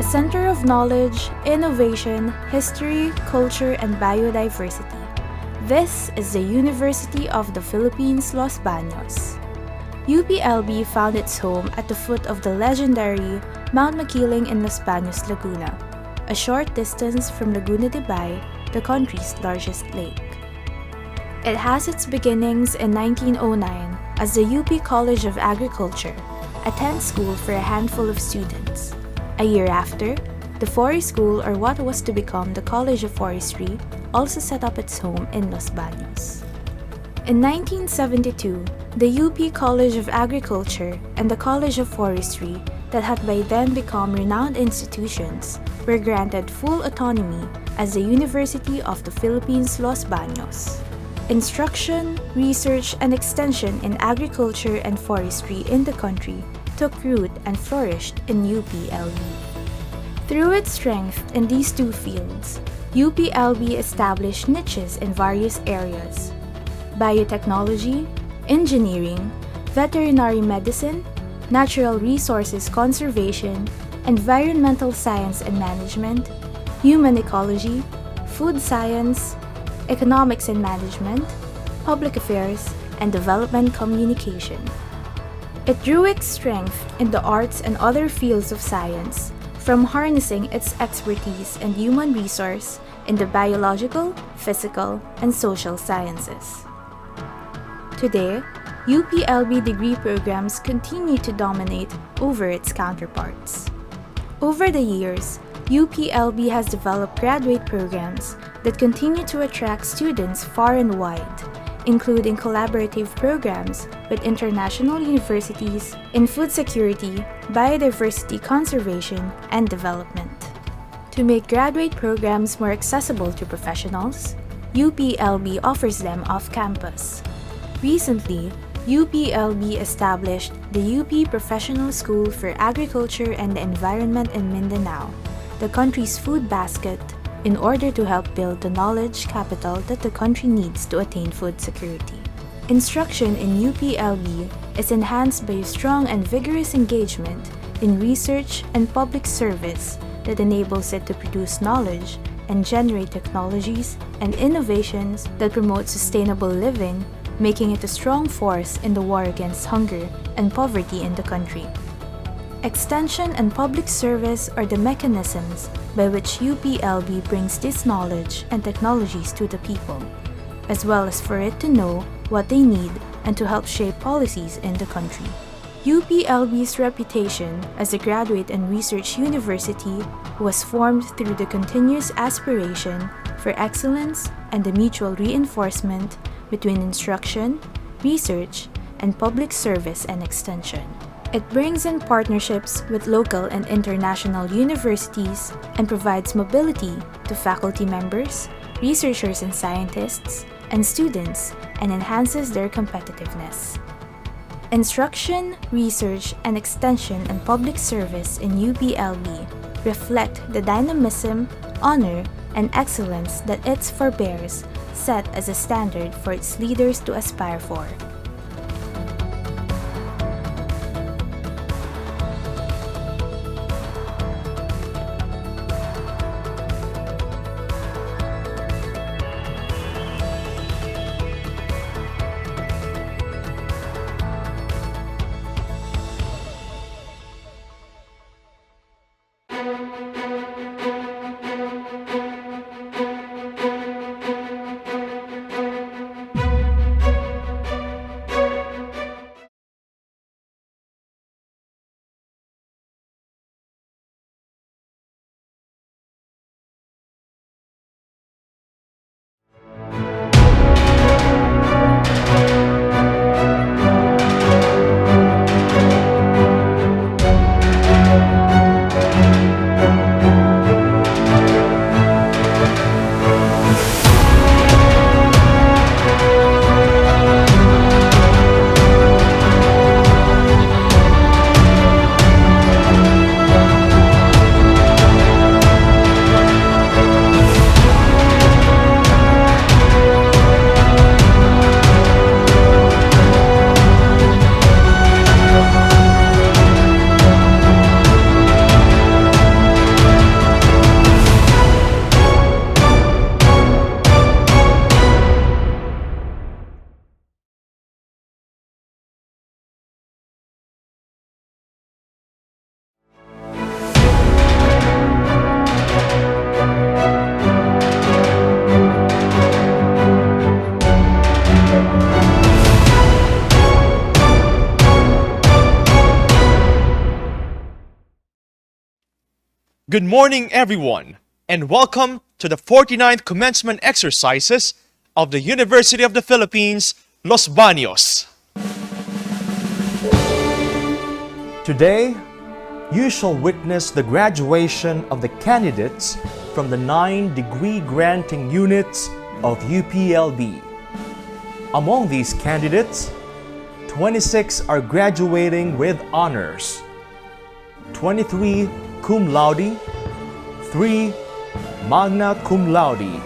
center of knowledge, innovation, history, culture, and biodiversity. This is the University of the Philippines, Los Baños. UPLB found its home at the foot of the legendary Mount Makiling in Los Baños, Laguna, a short distance from Pagtitibay, the country's largest lake. It has its beginnings in 1909 as the UP College of Agriculture, a tent school for a handful of students. A year after, the Forest School, or what was to become the College of Forestry, also set up its home in Los Baños. In 1972, the UP College of Agriculture and the College of Forestry, that had by then become renowned institutions, were granted full autonomy as the University of the Philippines, Los Baños. Instruction, research, and extension in agriculture and forestry in the country took root and flourished in UPLB. Through its strength in these two fields, UPLB established niches in various areas: biotechnology, engineering, veterinary medicine, natural resources conservation, environmental science and management, human ecology, food science, economics and management, public affairs, and development communication. It drew its strength in the arts and other fields of science, from harnessing its expertise and human resource in the biological, physical, and social sciences. Today, UPLB degree programs continue to dominate over its counterparts. Over the years, UPLB has developed graduate programs that continue to attract students far and wide, including collaborative programs with international universities in food security, biodiversity conservation, and development. To make graduate programs more accessible to professionals, UPLB offers them off-campus. Recently, UPLB established the UP Professional School for Agriculture and the Environment in Mindanao, the country's food basket, in order to help build the knowledge capital that the country needs to attain food security. Instruction in UPLB is enhanced by a strong and vigorous engagement in research and public service that enables it to produce knowledge and generate technologies and innovations that promote sustainable living, making it a strong force in the war against hunger and poverty in the country. Extension and public service are the mechanisms by which UPLB brings this knowledge and technologies to the people, as well as for it to know what they need and to help shape policies in the country. UPLB's reputation as a graduate and research university was formed through the continuous aspiration for excellence and the mutual reinforcement between instruction, research, and public service and extension. It brings in partnerships with local and international universities and provides mobility to faculty members, researchers and scientists, and students, and enhances their competitiveness. Instruction, research, and extension and public service in UPLB reflect the dynamism, honor, and excellence that its forebears set as a standard for its leaders to aspire for. Good morning, everyone, and welcome to the 49th Commencement Exercises of the University of the Philippines, Los Baños. Today, you shall witness the graduation of the candidates from the 9 degree granting units of UPLB. Among these candidates, 26 are graduating with honors, 23 cum laude, 3 magna cum laude.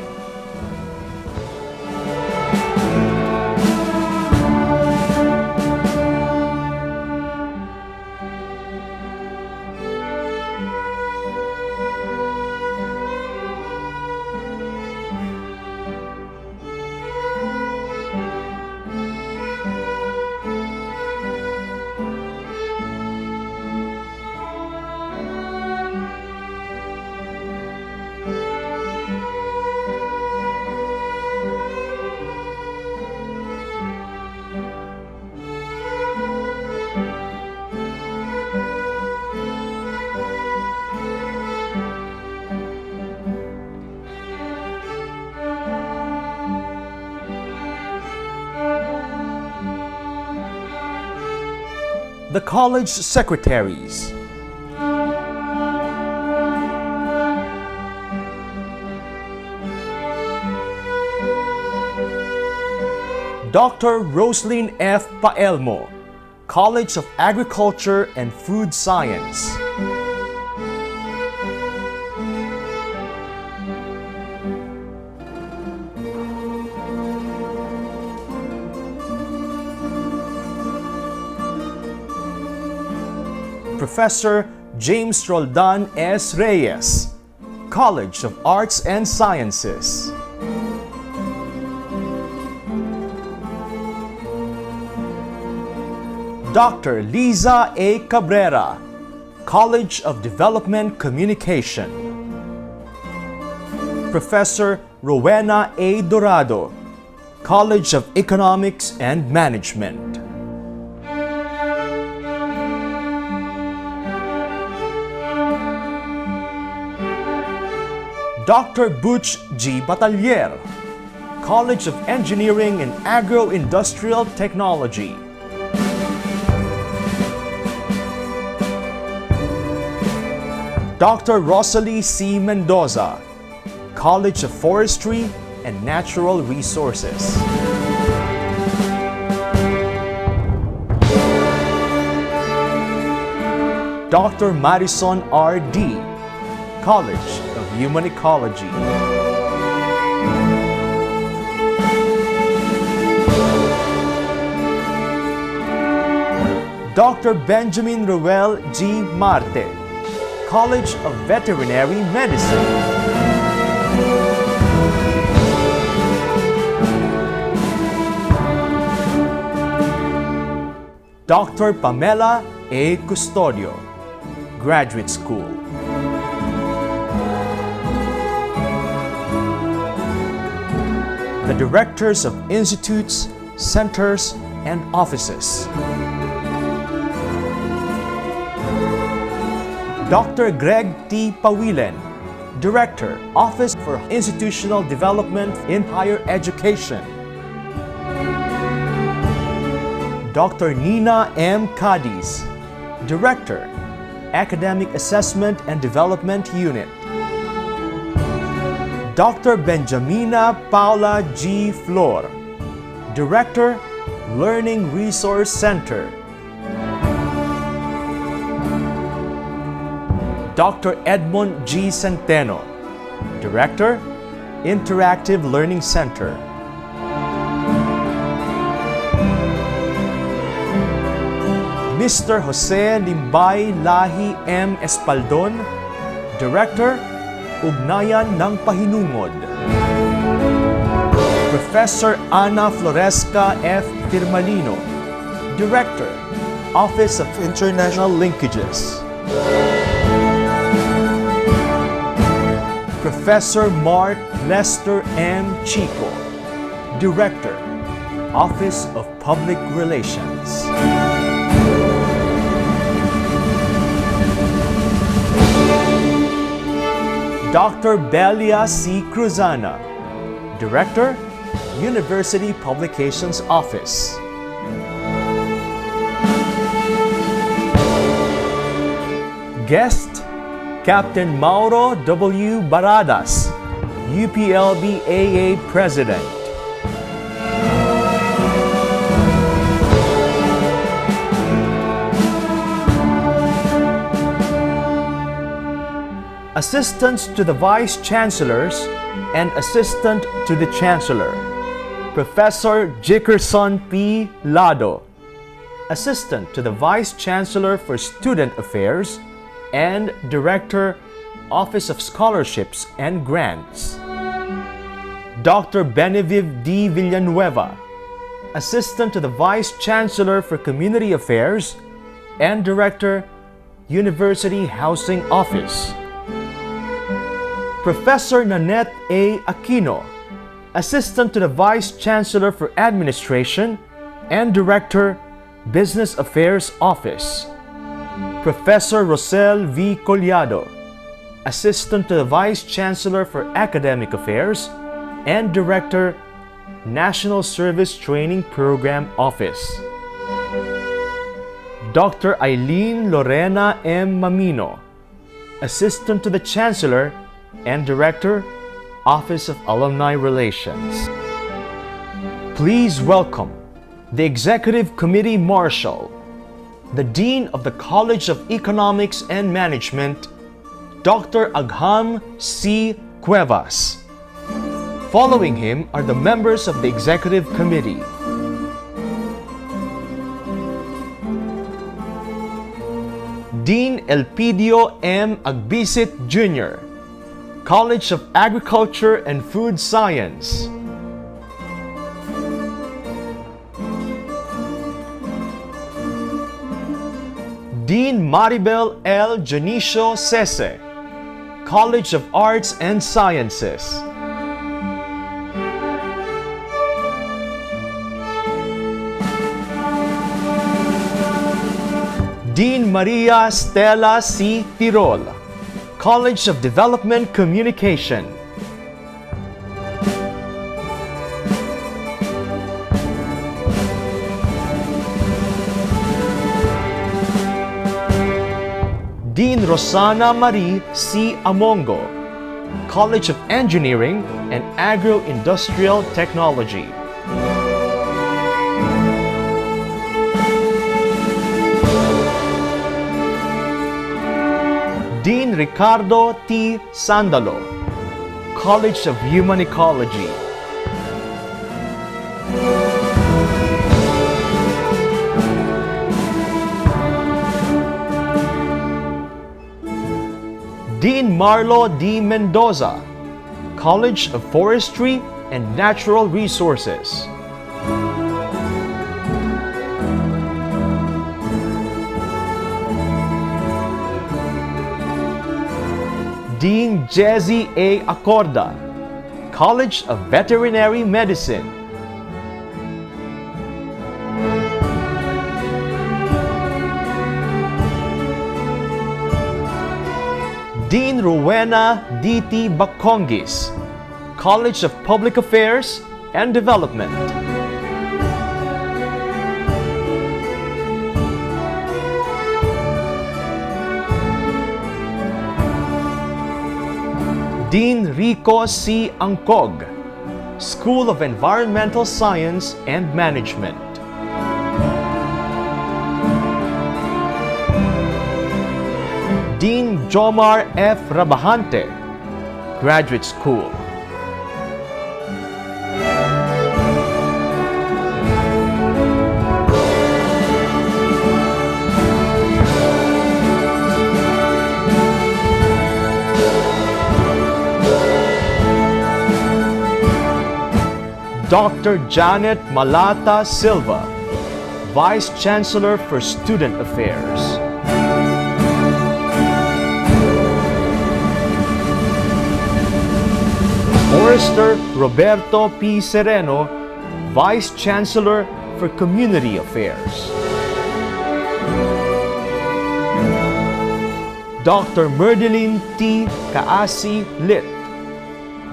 The college secretaries. Dr. Roslyn F. Paelmo, College of Agriculture and Food Science. Professor James Roldan S. Reyes, College of Arts and Sciences. Dr. Liza A. Cabrera, College of Development Communication. Professor Rowena A. Dorado, College of Economics and Management. Dr. Butch G. Batalier, College of Engineering and Agro-industrial Technology. Dr. Rosalie C. Mendoza, College of Forestry and Natural Resources. Dr. Marison R. D., College of Human Ecology. Dr. Benjamin Ruel G. Marte, College of Veterinary Medicine. Dr. Pamela A. Custodio, Graduate School. The Directors of Institutes, Centers, and Offices. Dr. Greg T. Pawilen, Director, Office for Institutional Development in Higher Education. Dr. Nina M. Cadiz, Director, Academic Assessment and Development Unit. Dr. Benjamina Paula G. Flor, Director, Learning Resource Center. Dr. Edmond G. Centeno, Director, Interactive Learning Center. Mr. Jose Limbay Lahi M. Espaldon, Director, Ugnayan ng Pahinungod. Professor Ana Floresca F. Firmalino, Director, Office of International Linkages. Professor Mark Lester M. Chico, Director, Office of Public Relations. Dr. Belia C. Cruzana, Director, University Publications Office. Guest, Captain Mauro W. Baradas, UPLB AA President. Assistants to the Vice Chancellors and Assistant to the Chancellor, Professor Jickerson P. Lado, Assistant to the Vice Chancellor for Student Affairs and Director, Office of Scholarships and Grants, Dr. Beneviv D. Villanueva, Assistant to the Vice Chancellor for Community Affairs and Director, University Housing Office, Professor Nanette A. Aquino, Assistant to the Vice Chancellor for Administration and Director, Business Affairs Office, Professor Rosel V. Collado, Assistant to the Vice Chancellor for Academic Affairs and Director, National Service Training Program Office, Dr. Eileen Lorena M. Mamino, Assistant to the Chancellor and Director, Office of Alumni Relations. Please welcome the Executive Committee Marshal, the Dean of the College of Economics and Management, Dr. Agham C. Cuevas. Following him are the members of the Executive Committee. Dean Elpidio M. Agbisit Jr., College of Agriculture and Food Science. Dean Maribel L. Janicio Sese, College of Arts and Sciences. Dean Maria Stella C. Tirol, College of Development Communication. Dean Rosana Marie C. Amongo, College of Engineering and Agro-industrial Technology. Dean Ricardo T. Sandalo, College of Human Ecology. Dean Marlo D. Mendoza, College of Forestry and Natural Resources. Dean Jesse A. Acorda, College of Veterinary Medicine. Dean Rowena D.T. Bacongis, College of Public Affairs and Development. Dean Rico C. Angkog, School of Environmental Science and Management. Dean Jomar F. Rabahante, Graduate School. Dr. Janet Malata Silva, Vice Chancellor for Student Affairs. Forester Roberto P. Sereno, Vice Chancellor for Community Affairs. Dr. Merdeline T. Kaasi Lit,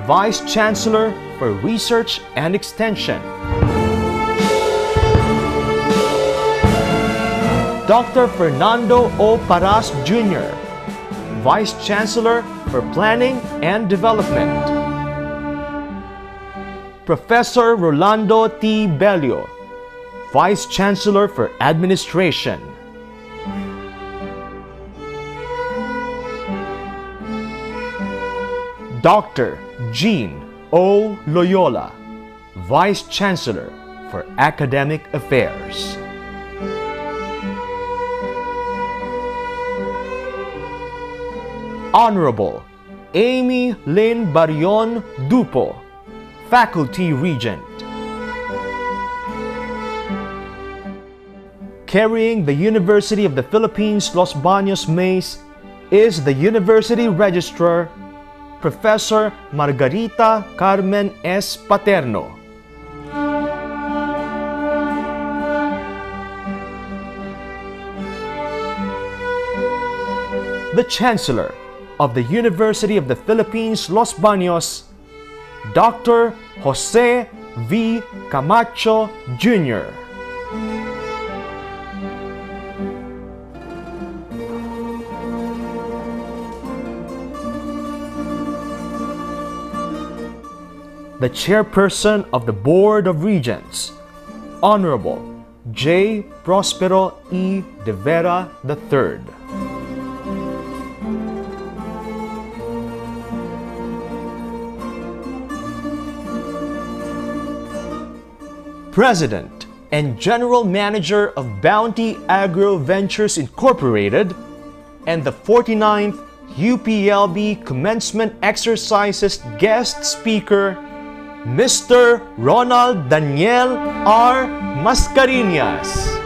Vice Chancellor for Research and Extension. Dr. Fernando O. Paras Jr., Vice Chancellor for Planning and Development. Professor Rolando T. Bello, Vice Chancellor for Administration. Dr. Jean O. Loyola, Vice Chancellor for Academic Affairs. Honorable Amy Lynn Barion Dupo, Faculty Regent. Carrying the University of the Philippines Los Baños Mace is the University Registrar, Professor Margarita Carmen S. Paterno. The Chancellor of the University of the Philippines Los Baños, Dr. Jose V. Camacho Jr. The Chairperson of the Board of Regents, Honorable J. Prospero E. De Vera III. President and General Manager of Bounty Agro Ventures Incorporated and the 49th UPLB Commencement Exercises Guest Speaker, Mr. Ronald Daniel R. Mascareñas.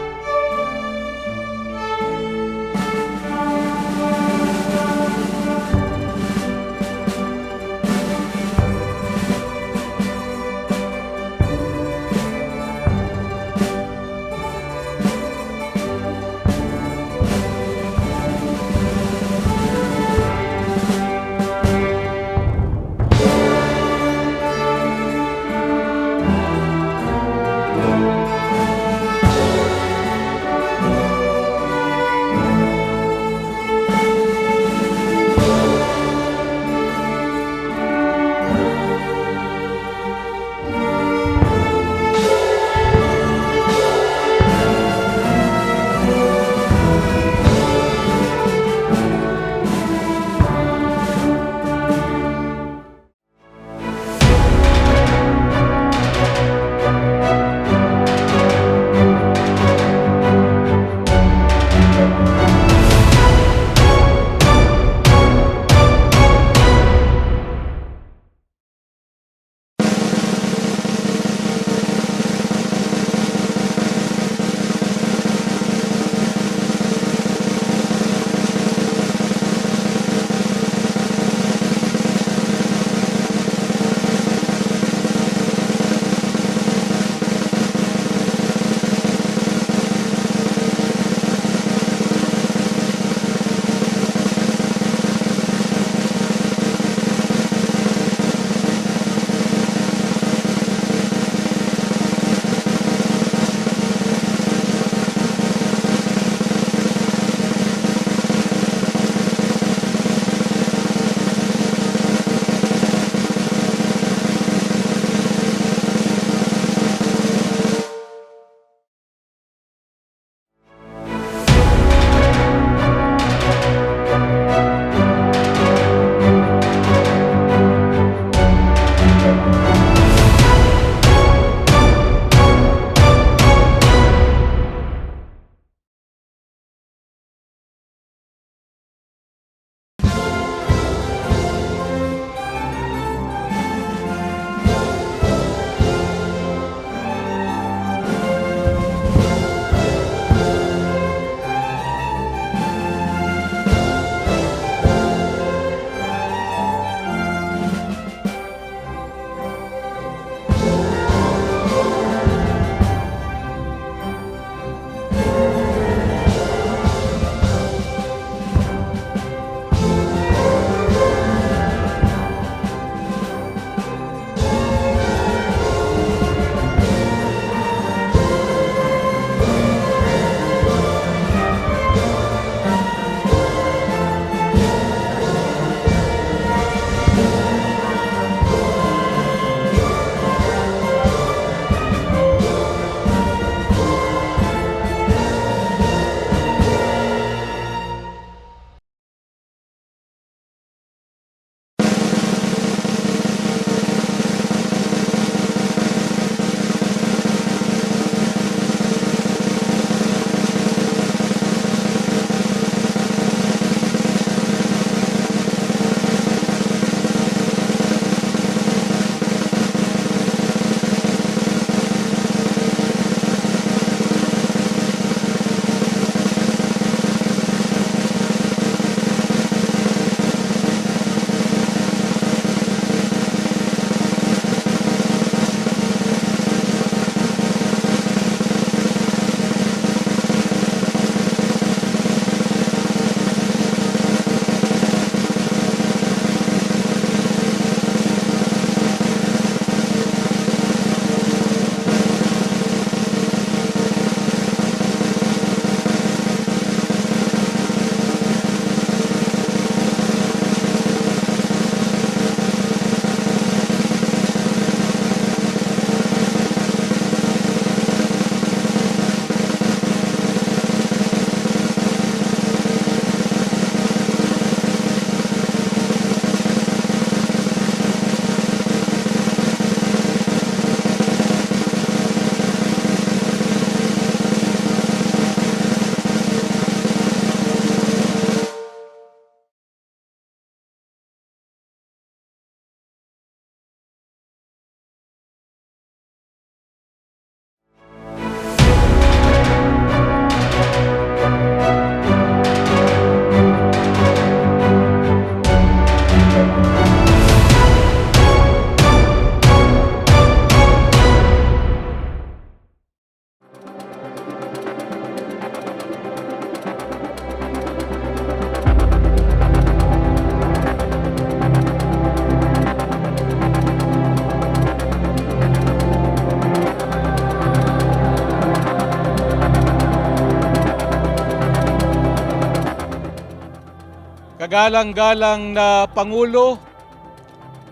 Kagalang-galang na Pangulo,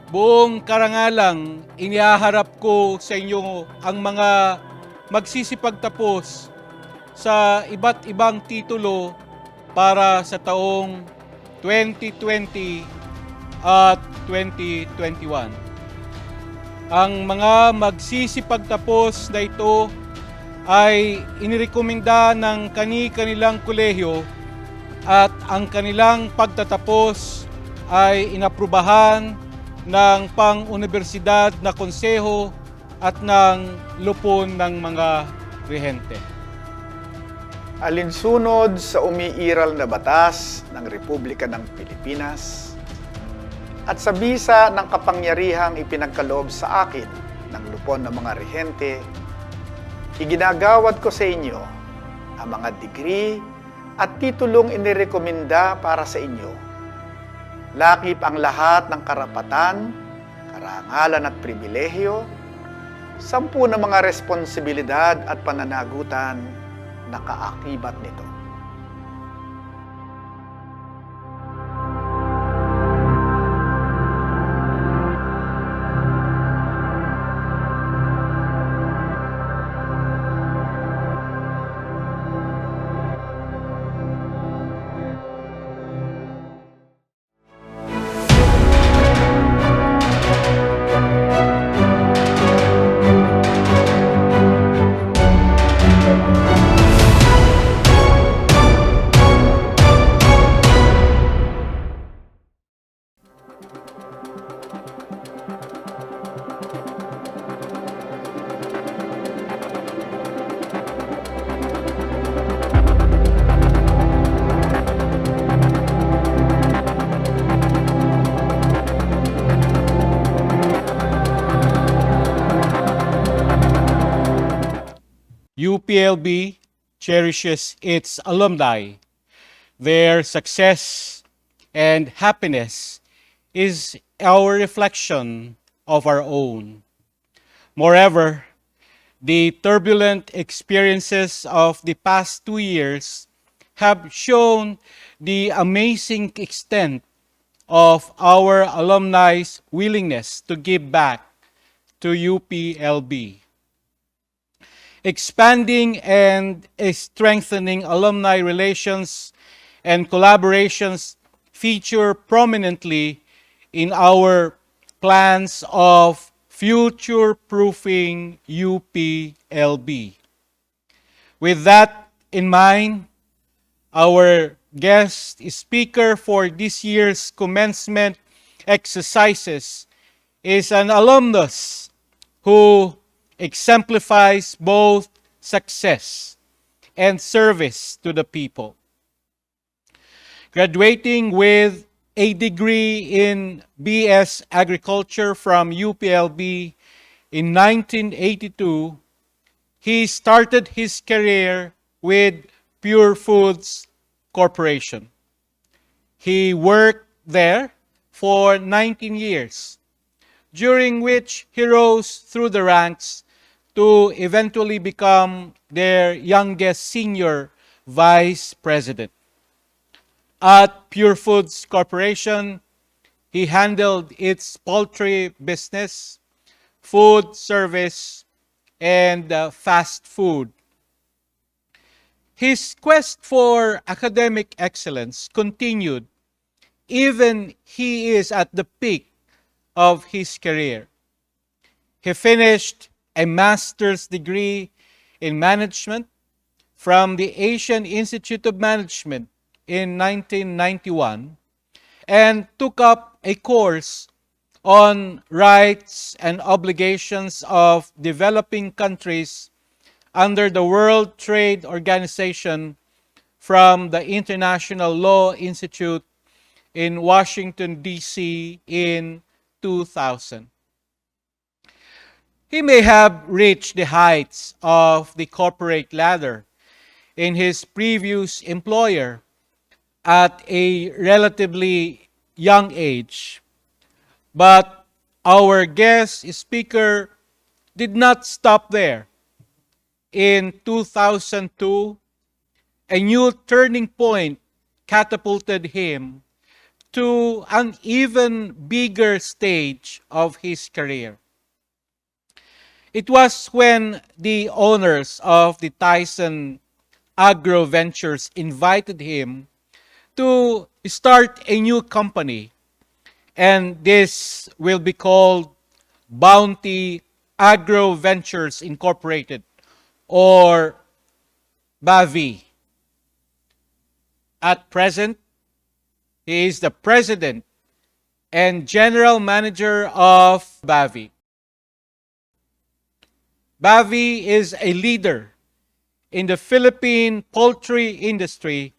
buong Karangalang, inihaharap ko sa inyo ang mga magsisipagtapos sa iba't ibang titulo para sa taong 2020 at 2021. Ang mga magsisipagtapos na ito ay inirekomenda ng kani-kanilang kolehiyo at ang kanilang pagtatapos ay inaprubahan ng Pang-Unibersidad na konseho at ng lupon ng mga rehente. Alinsunod sa umiiral na batas ng Republika ng Pilipinas at sa bisa ng kapangyarihang ipinagkaloob sa akin ng lupon ng mga rehente, iginagawad ko sa inyo ang mga degree at titulong inirekomenda para sa inyo. Lakip ang lahat ng karapatan, karangalan at pribilehyo, 10 na mga responsibilidad at pananagutan na kaakibat nito. UPLB cherishes its alumni. Their success and happiness is our reflection of our own. Moreover, the turbulent experiences of the past 2 years have shown the amazing extent of our alumni's willingness to give back to UPLB. Expanding and strengthening alumni relations and collaborations feature prominently in our plans of future-proofing UPLB. With that in mind, our guest speaker for this year's Commencement Exercises is an alumnus who exemplifies both success and service to the people. Graduating with a degree in BS Agriculture from UPLB in 1982, he started his career with Pure Foods Corporation. He worked there for 19 years, during which he rose through the ranks to eventually become their youngest senior vice president. At Pure Foods Corporation, he handled its poultry business, food service, and fast food. His quest for academic excellence continued even he is at the peak of his career. He finished a master's degree in management from the Asian Institute of Management in 1991 and took up a course on rights and obligations of developing countries under the World Trade Organization from the International Law Institute in Washington, D.C. in 2000. He may have reached the heights of the corporate ladder in his previous employer at a relatively young age, but our guest speaker did not stop there. In 2002, a new turning point catapulted him to an even bigger stage of his career. It was when the owners of the Tyson Agro Ventures invited him to start a new company, and this will be called Bounty Agro Ventures Incorporated, or BAVI. At present, he is the president and general manager of BAVI. BAVI is a leader in the Philippine poultry industry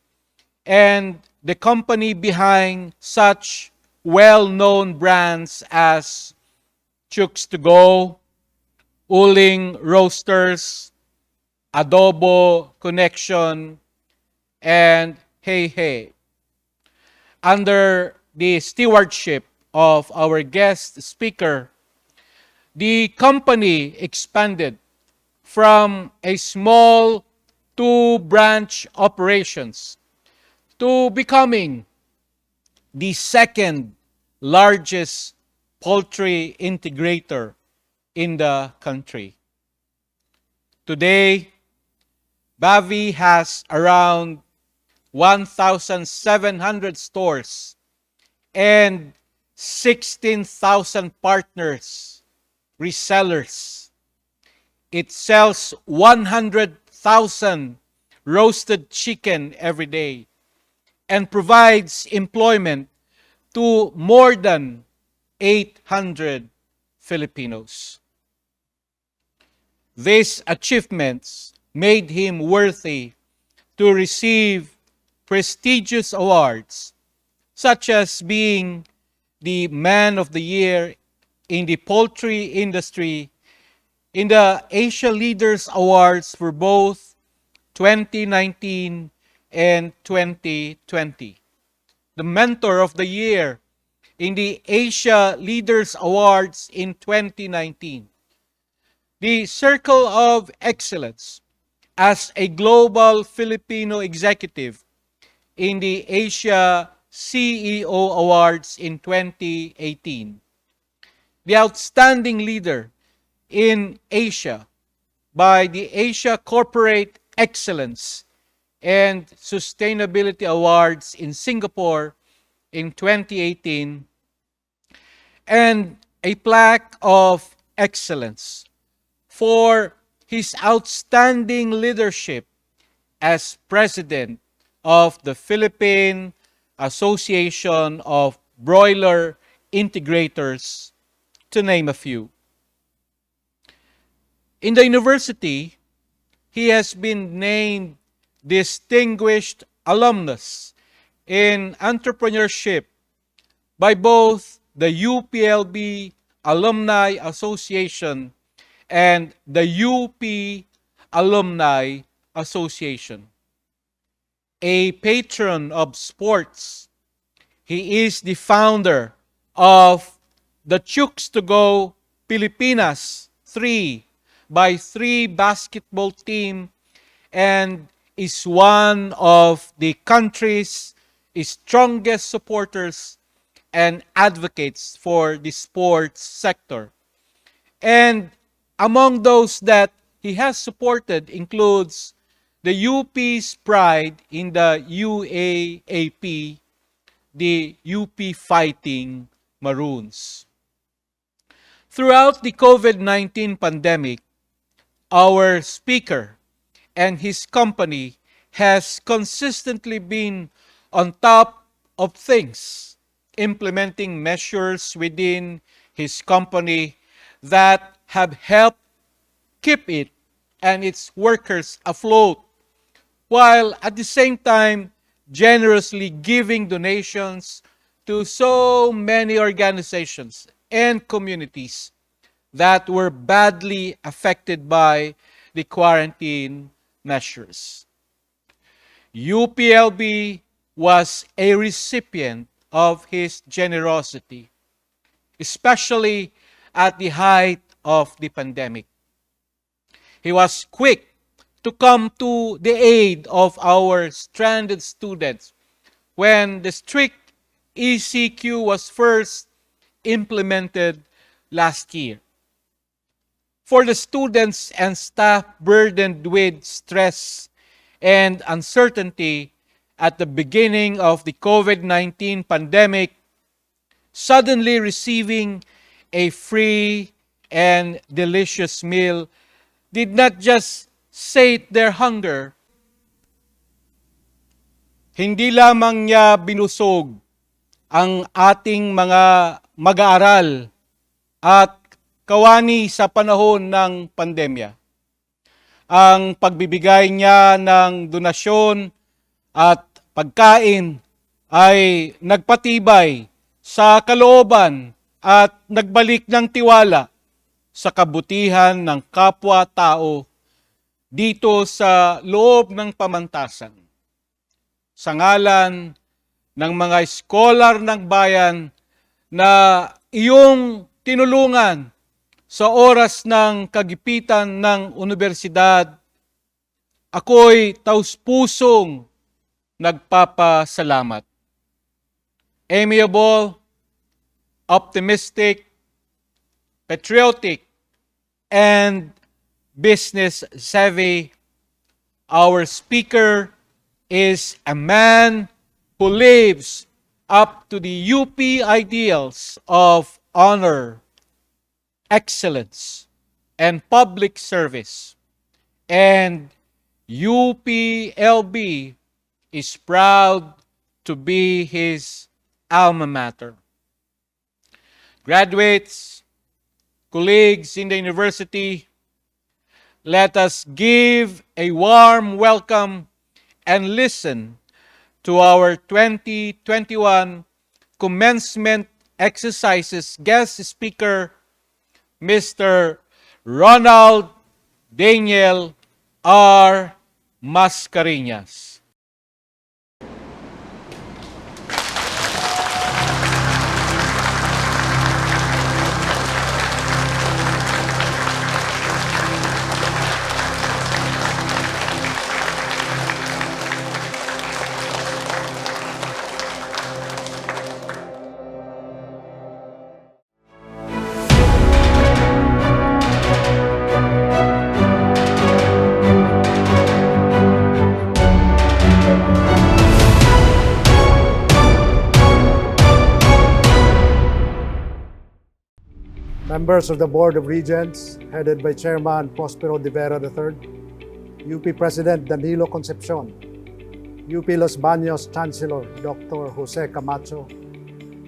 and the company behind such well-known brands as Chooks to Go, Uling Roasters, Adobo Connection, and Hey Hey. Under the stewardship of our guest speaker, the company expanded from a small 2-branch operations to becoming the second largest poultry integrator in the country. Today, BAVI has around 1,700 stores and 16,000 partners, resellers. It sells 100,000 roasted chicken every day and provides employment to more than 800 Filipinos. These achievements made him worthy to receive prestigious awards, such as being the Man of the Year in the poultry industry in the Asia Leaders Awards for both 2019 and 2020. The Mentor of the Year in the Asia Leaders Awards in 2019. The Circle of Excellence as a Global Filipino Executive in the Asia CEO Awards in 2018. The Outstanding Leader in Asia by the Asia Corporate Excellence and Sustainability Awards in Singapore in 2018, and a plaque of excellence for his outstanding leadership as president of the Philippine Association of Broiler Integrators, to name a few. In the university, he has been named Distinguished Alumnus in Entrepreneurship by both the UPLB Alumni Association and the UP Alumni Association. A patron of sports, he is the founder of the Chooks to Go Pilipinas 3x3 basketball team and is one of the country's strongest supporters and advocates for the sports sector. And among those that he has supported includes the UP's pride in the UAAP, the UP Fighting Maroons. Throughout the COVID-19 pandemic, our speaker and his company has consistently been on top of things, implementing measures within his company that have helped keep it and its workers afloat, while at the same time generously giving donations to so many organizations and communities that were badly affected by the quarantine measures. UPLB was a recipient of his generosity, especially at the height of the pandemic. He was quick to come to the aid of our stranded students when the strict ECQ was first implemented last year. For the students and staff burdened with stress and uncertainty at the beginning of the COVID-19 pandemic, suddenly receiving a free and delicious meal did not just sate their hunger. Hindi lamang niya binusog ang ating mga mag-aaral at kawani sa panahon ng pandemya. Ang pagbibigay niya ng donasyon at pagkain ay nagpatibay sa kalooban at nagbalik ng tiwala sa kabutihan ng kapwa-tao dito sa loob ng pamantasan. Sa ngalan ng mga scholar ng bayan na iyong tinulungan sa oras ng kagipitan ng Unibersidad, ako'y taus-pusong nagpapasalamat. Amiable, optimistic, patriotic, and business-savvy, our speaker is a man who lives up to the UP ideals of honor, excellence, and public service. And UPLB is proud to be his alma mater. Graduates, colleagues in the university, let us give a warm welcome and listen to our 2021 Commencement Exercises guest speaker, Mr. Ronald Daniel R. Mascareñas. Members of the Board of Regents, headed by Chairman Prospero de Vera III, UP President Danilo Concepcion, UP Los Baños Chancellor Dr. Jose Camacho,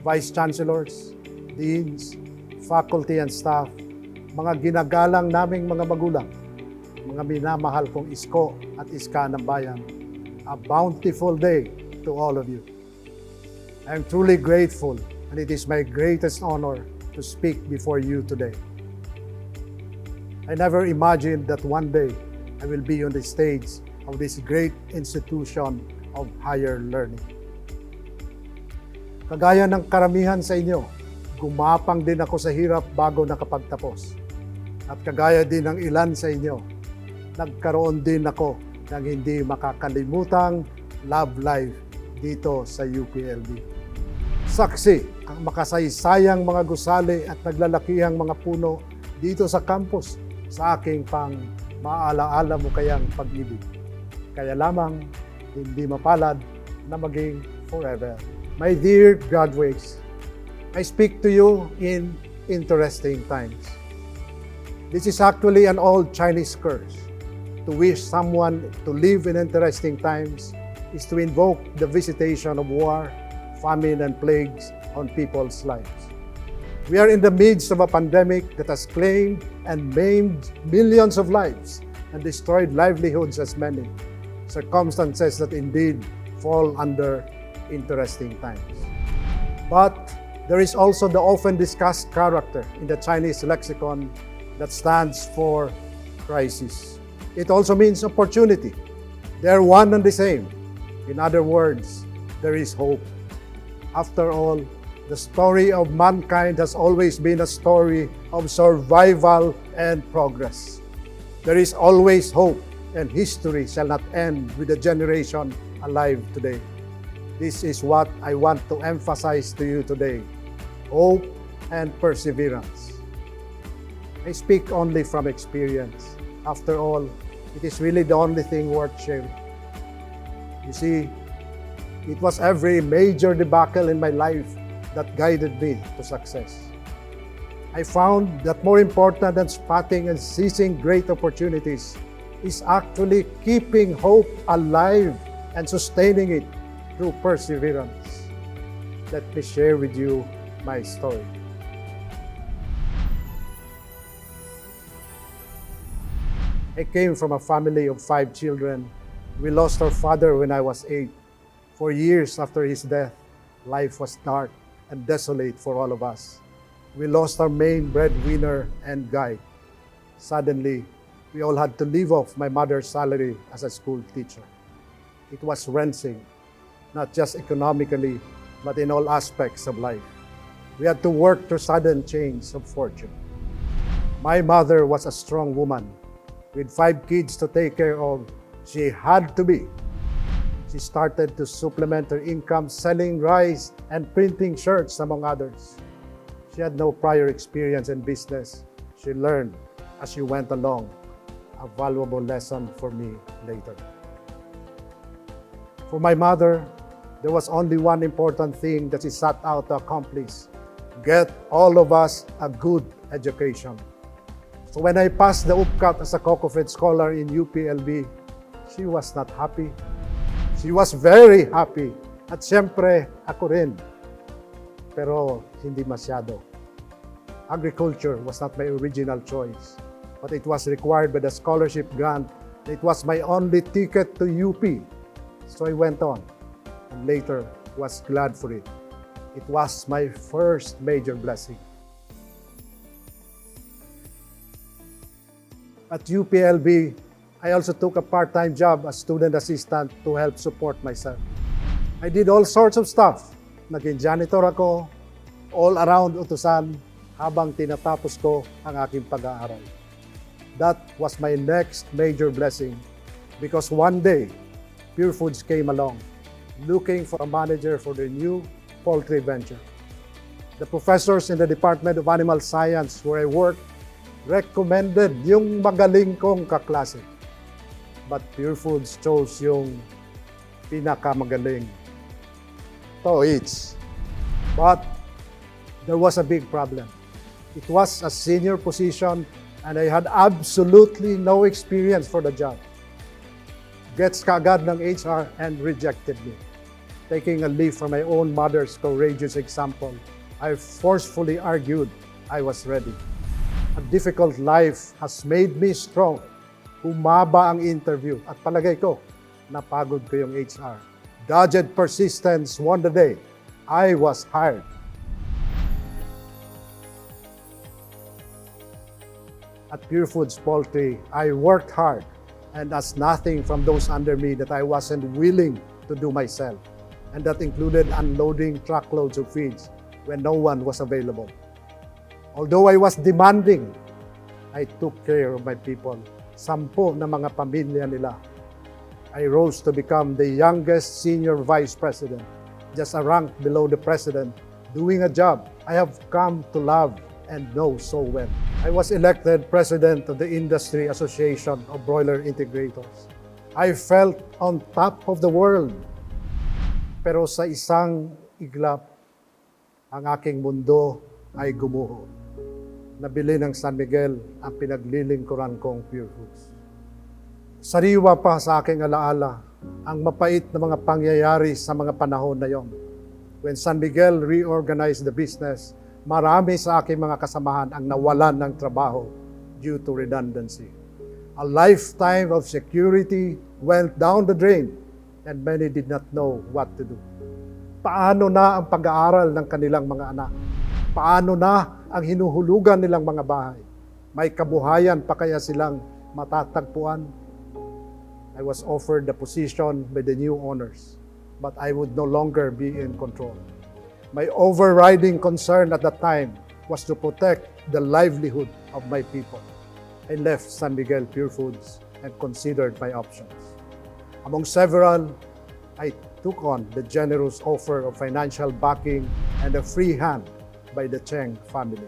Vice Chancellors, Deans, Faculty and Staff, mga ginagalang naming mga magulang, mga minamahal kong isko at iska ng bayan, a bountiful day to all of you. I am truly grateful and it is my greatest honor to speak before you today. I never imagined that one day I will be on the stage of this great institution of higher learning. Kagaya ng karamihan sa inyo, gumapang din ako sa hirap bago nakapagtapos. At kagaya din ng ilan sa inyo, nagkaroon din ako ng hindi makakalimutang love life dito sa UPLB. Saksi ang makasaysayang mga gusali at naglalakihang mga puno dito sa campus sa aking maalaala mo kayang pag-ibig. Kaya lamang hindi mapalad na maging forever. My dear graduates, I speak to you in interesting times. This is actually an old Chinese curse. To wish someone to live in interesting times is to invoke the visitation of war, famine, and plagues on people's lives. We are in the midst of a pandemic that has claimed and maimed millions of lives and destroyed livelihoods as many, circumstances that indeed fall under interesting times. But there is also the often discussed character in the Chinese lexicon that stands for crisis. It also means opportunity. They are one and the same. In other words, there is hope. After all, the story of mankind has always been a story of survival and progress. There is always hope, and history shall not end with the generation alive today. This is what I want to emphasize to you today: hope and perseverance. I speak only from experience. After all, it is really the only thing worth sharing. You see, it was every major debacle in my life that guided me to success. I found that more important than spotting and seizing great opportunities is actually keeping hope alive and sustaining it through perseverance. Let me share with you my story. I came from a family of 5 children. We lost our father when I was 8. For years after his death, life was dark and desolate for all of us. We lost our main breadwinner and guide. Suddenly, we all had to live off my mother's salary as a school teacher. It was wrenching, not just economically, but in all aspects of life. We had to work through sudden change of fortune. My mother was a strong woman. With 5 kids to take care of, she had to be. She started to supplement her income selling rice and printing shirts, among others. She had no prior experience in business. She learned as she went along, a valuable lesson for me later. For my mother, there was only one important thing that she set out to accomplish: get all of us a good education. So when I passed the UPCAT as a COCOFED scholar in UPLB, she was not happy. She was very happy. At siyempre, ako rin. Pero hindi masyado. Agriculture was not my original choice, but it was required by the scholarship grant. It was my only ticket to UP. So I went on, and later was glad for it. It was my first major blessing. At UPLB, I also took a part-time job as student assistant to help support myself. I did all sorts of stuff. Naging janitor ako, all-around utusan, habang tinatapos ko ang aking pag-aaral. That was my next major blessing because one day, Pure Foods came along looking for a manager for their new poultry venture. The professors in the Department of Animal Science where I worked recommended yung magaling kong kaklase. But Pure Foods chose yung pinakamagaling. To each. But there was a big problem. It was a senior position and I had absolutely no experience for the job. Gets kaagad ng HR and rejected me. Taking a leaf from my own mother's courageous example, I forcefully argued I was ready. A difficult life has made me strong. Humaba ang interview at palagay ko, napagod ko yung HR. Dogged persistence won the day. I was hired. At Pure Foods Poultry, I worked hard and asked nothing from those under me that I wasn't willing to do myself. And that included unloading truckloads of feeds when no one was available. Although I was demanding, I took care of my people. 10 na mga pamilya nila. I rose to become the youngest senior vice president, just a rank below the president, doing a job I have come to love and know so well. I was elected president of the Industry Association of Broiler Integrators. I felt on top of the world. Pero sa isang iglap, ang aking mundo ay gumuho. Nabili ng San Miguel ang pinaglilingkuran kong Pure Foods. Sariwa pa sa aking alaala ang mapait na mga pangyayari sa mga panahon na yon. When San Miguel reorganized the business, marami sa aking mga kasamahan ang nawalan ng trabaho due to redundancy. A lifetime of security went down the drain and many did not know what to do. Paano na ang pag-aaral ng kanilang mga anak? Paano na ang hinuhulugan nilang mga bahay? May kabuhayan pa kaya silang matatagpuan? I was offered the position by the new owners, but I would no longer be in control. My overriding concern at that time was to protect the livelihood of my people. I left San Miguel Pure Foods and considered my options. Among several, I took on the generous offer of financial backing and a free hand by the Cheng family.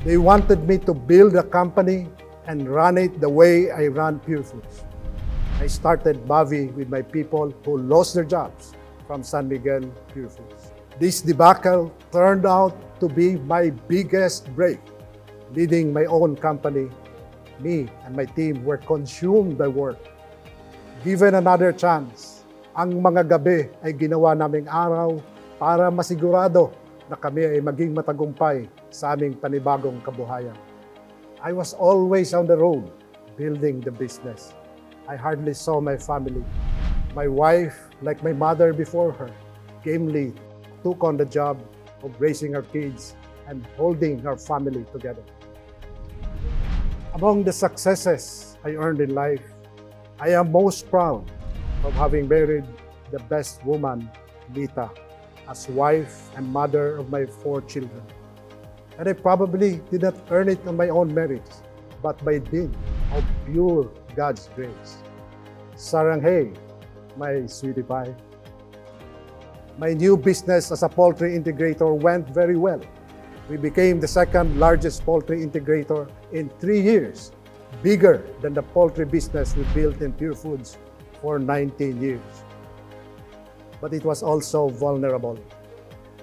They wanted me to build a company and run it the way I ran Pure Foods. I started Bavi with my people who lost their jobs from San Miguel Pure Foods. This debacle turned out to be my biggest break. Leading my own company, me and my team were consumed by work. Given another chance, ang mga gabi ay ginawa naming araw para masigurado na kami ay maging matagumpay sa aming panibagong kabuhayan. I was always on the road, building the business. I hardly saw my family. My wife, like my mother before her, gamely took on the job of raising our kids and holding our family together. Among the successes I earned in life, I am most proud of having married the best woman, Lita, as wife and mother of my 4 children. And I probably did not earn it on my own merits, but by dint of pure God's grace. Saranghay, my sweetie pie. My new business as a poultry integrator went very well. We became the second largest poultry integrator in 3 years, bigger than the poultry business we built in Pure Foods for 19 years. But it was also vulnerable.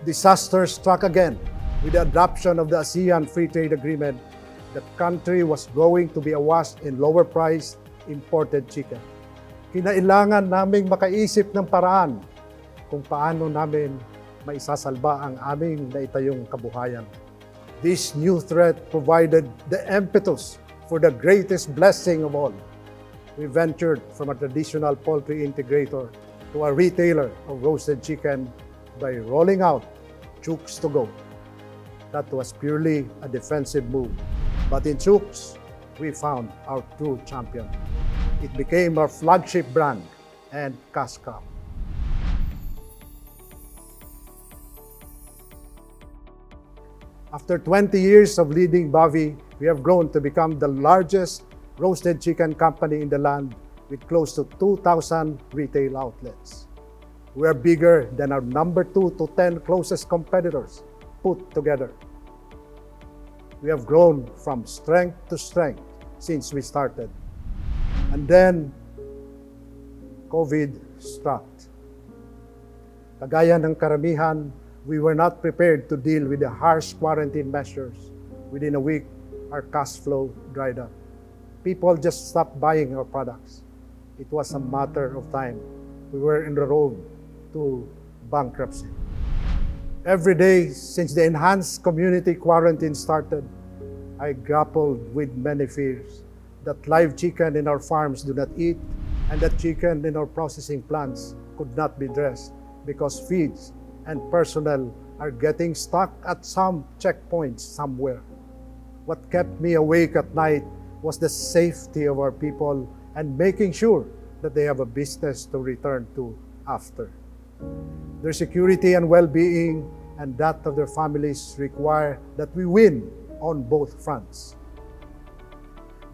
Disaster struck again with the adoption of the ASEAN Free Trade Agreement. The country was going to be awash in lower-priced imported chicken. Kinailangan naming makaisip ng paraan kung paano namin maisasalba ang aming naitayong kabuhayan. This new threat provided the impetus for the greatest blessing of all. We ventured from a traditional poultry integrator to a retailer of roasted chicken by rolling out Chooks to Go. That was purely a defensive move. But in Chooks, we found our true champion. It became our flagship brand and cash cow. After 20 years of leading Bavi, we have grown to become the largest roasted chicken company in the land with close to 2,000 retail outlets. We are bigger than our number 2 to 10 closest competitors put together. We have grown from strength to strength since we started. And then, COVID struck. Kagaya ng karamihan, we were not prepared to deal with the harsh quarantine measures. Within a week, our cash flow dried up. People just stopped buying our products. It was a matter of time. We were in the road to bankruptcy. Every day since the enhanced community quarantine started, I grappled with many fears that live chicken in our farms do not eat and that chicken in our processing plants could not be dressed because feeds and personnel are getting stuck at some checkpoints somewhere. What kept me awake at night was the safety of our people and making sure that they have a business to return to after. Their security and well-being and that of their families require that we win on both fronts.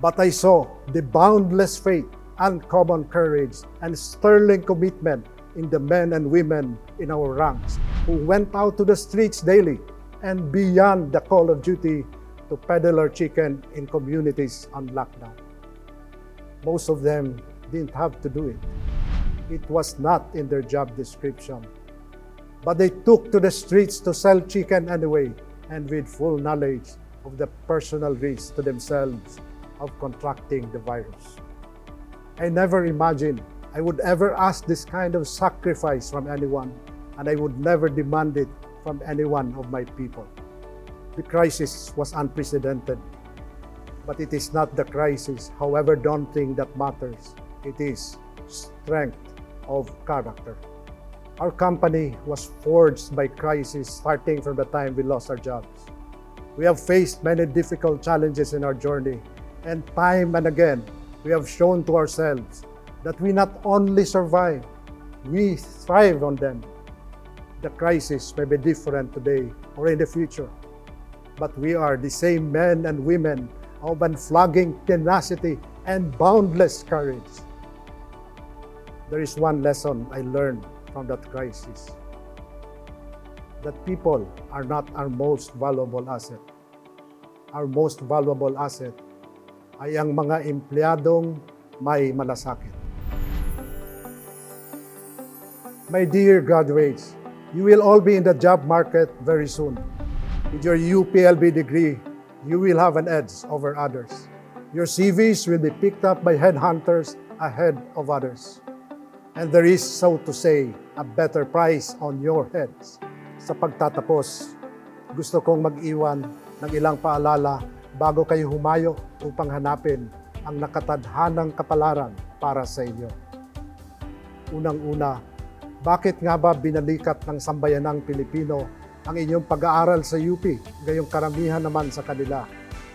But I saw the boundless faith, uncommon courage, and sterling commitment in the men and women in our ranks who went out to the streets daily and beyond the call of duty to peddle our chicken in communities on lockdown. Most of them didn't have to do it. It was not in their job description. But they took to the streets to sell chicken anyway and with full knowledge of the personal risk to themselves of contracting the virus. I never imagined I would ever ask this kind of sacrifice from anyone, and I would never demand it from any one of my people. The crisis was unprecedented, but it is not the crisis, however daunting, that matters. It is strength of character. Our company was forged by crisis starting from the time we lost our jobs. We have faced many difficult challenges in our journey, and time and again, we have shown to ourselves that we not only survive, we thrive on them. The crisis may be different today or in the future, but we are the same men and women of unflagging tenacity and boundless courage. There is one lesson I learned from that crisis. That people are not our most valuable asset. Our most valuable asset ay ang mga empleyadong may malasakit. My dear graduates, you will all be in the job market very soon. With your UPLB degree, you will have an edge over others. Your CVs will be picked up by headhunters ahead of others. And there is, so to say, a better price on your heads. Sa pagtatapos, gusto kong mag-iwan ng ilang paalala bago kayo humayo upang hanapin ang nakatadhanang kapalaran para sa inyo. Unang-una, bakit nga ba binalikat ng sambayanang Pilipino ang inyong pag-aaral sa UP, gayong karamihan naman sa kanila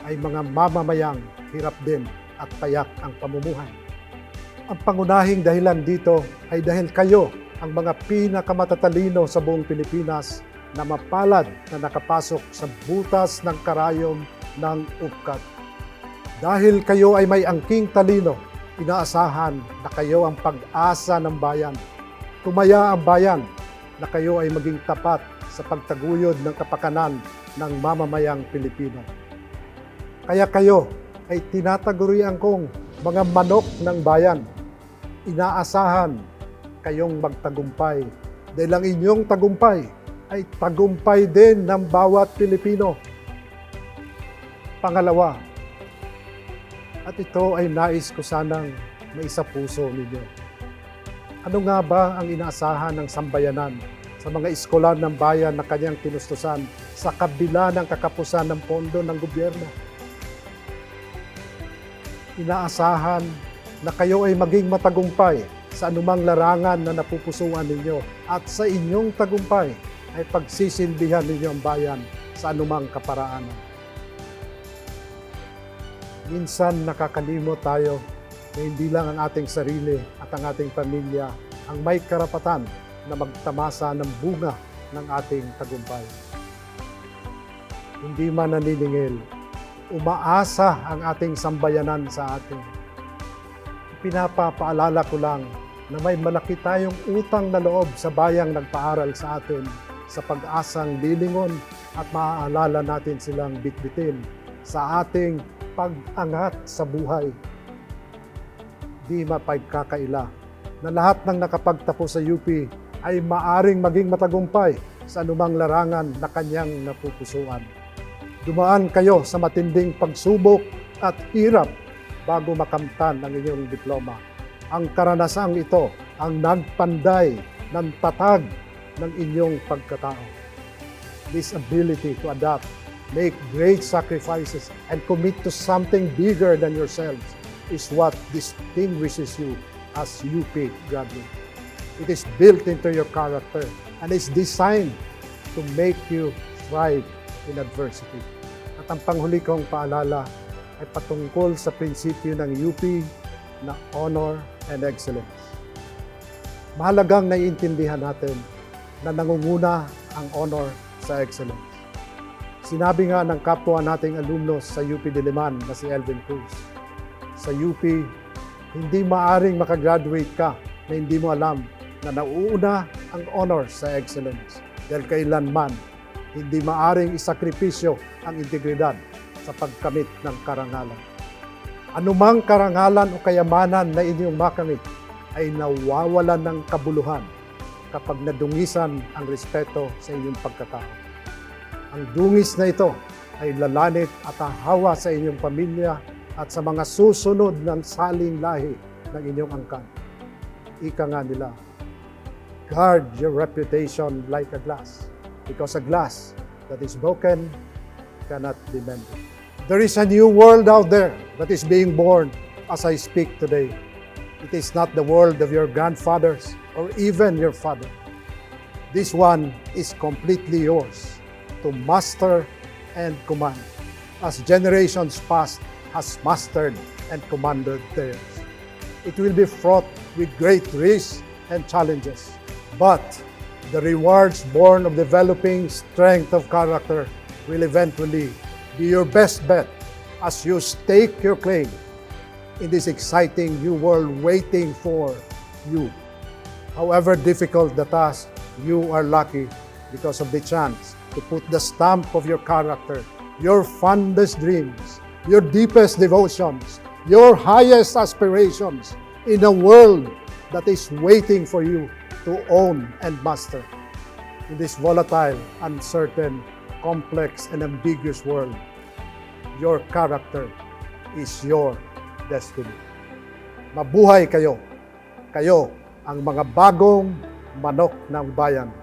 ay mga mamamayang hirap din at payak ang pamumuhay? Ang pangunahing dahilan dito ay dahil kayo ang mga pinakamatatalino sa buong Pilipinas na mapalad na nakapasok sa butas ng karayom ng UPCAT. Dahil kayo ay may angking talino, inaasahan na kayo ang pag-asa ng bayan. Tumaya ang bayan na kayo ay maging tapat sa pagtaguyod ng kapakanan ng mamamayang Pilipino. Kaya kayo ay tinatagurian kong mga manok ng bayan. Inaasahan kayong magtagumpay dahil ang inyong tagumpay ay tagumpay din ng bawat Pilipino. Pangalawa, at ito ay nais ko sanang maisapuso ninyo. Ano nga ba ang inaasahan ng sambayanan sa mga eskolar ng bayan na kanyang tinustusan sa kabila ng kakapusan ng pondo ng gobyerno? Inaasahan na kayo ay maging matagumpay sa anumang larangan na napupusuan ninyo at sa inyong tagumpay ay pagsisilbihan ninyo ang bayan sa anumang kaparaanan. Minsan nakakalimot tayo na hindi lang ang ating sarili at ang ating pamilya ang may karapatan na magtamasa ng bunga ng ating tagumpay. Hindi man naniningil, umaasa ang ating sambayanan sa atin. Pinapapaalala ko lang na may malaki tayong utang na loob sa bayang nagpaaral sa atin sa pag-asang lilingon at maaalala natin silang bitbitin sa ating pag-angat sa buhay. Di mapagkakaila na lahat ng nakapagtapos sa UP ay maaring maging matagumpay sa anumang larangan na kanyang napupusuan. Dumaan kayo sa matinding pagsubok at hirap bago makamtan ang inyong diploma. Ang karanasang ito ang nagpanday ng tatag ng inyong pagkatao. This ability to adapt, make great sacrifices, and commit to something bigger than yourselves is what distinguishes you as UP graduates. It is built into your character and is designed to make you thrive in adversity. At ang panghuli kong paalala ay patungkol sa prinsipyo ng UP na honor and excellence. Mahalagang naiintindihan natin na nangunguna ang honor sa excellence. Sinabi nga ng kapwa nating alumnos sa UP Diliman na si Elvin Cruz, sa UP, hindi maaring makagraduate ka na hindi mo alam na nauuna ang honor sa excellence dahil kailanman hindi maaring isakripisyo ang integridad sa pagkamit ng karangalan. Anumang karangalan o kayamanan na inyong makamit ay nawawalan ng kabuluhan kapag nadungisan ang respeto sa inyong pagkatao. Ang dungis na ito ay lalanit at hahawa sa inyong pamilya at sa mga susunod ng saling lahi ng inyong angkan. Ika nga nila, guard your reputation like a glass, because a glass that is broken cannot be mended. There is a new world out there that is being born as I speak today. It is not the world of your grandfathers or even your father. This one is completely yours to master and command, as generations past has mastered and commanded theirs. It will be fraught with great risks and challenges, but the rewards born of developing strength of character will eventually be your best bet as you stake your claim in this exciting new world waiting for you. However difficult the task, you are lucky because of the chance to put the stamp of your character, your fondest dreams, your deepest devotions, your highest aspirations in a world that is waiting for you to own and master. In this volatile, uncertain, complex, and ambiguous world, your character is your destiny. Mabuhay kayo! Kayo ang mga bagong manok ng bayan.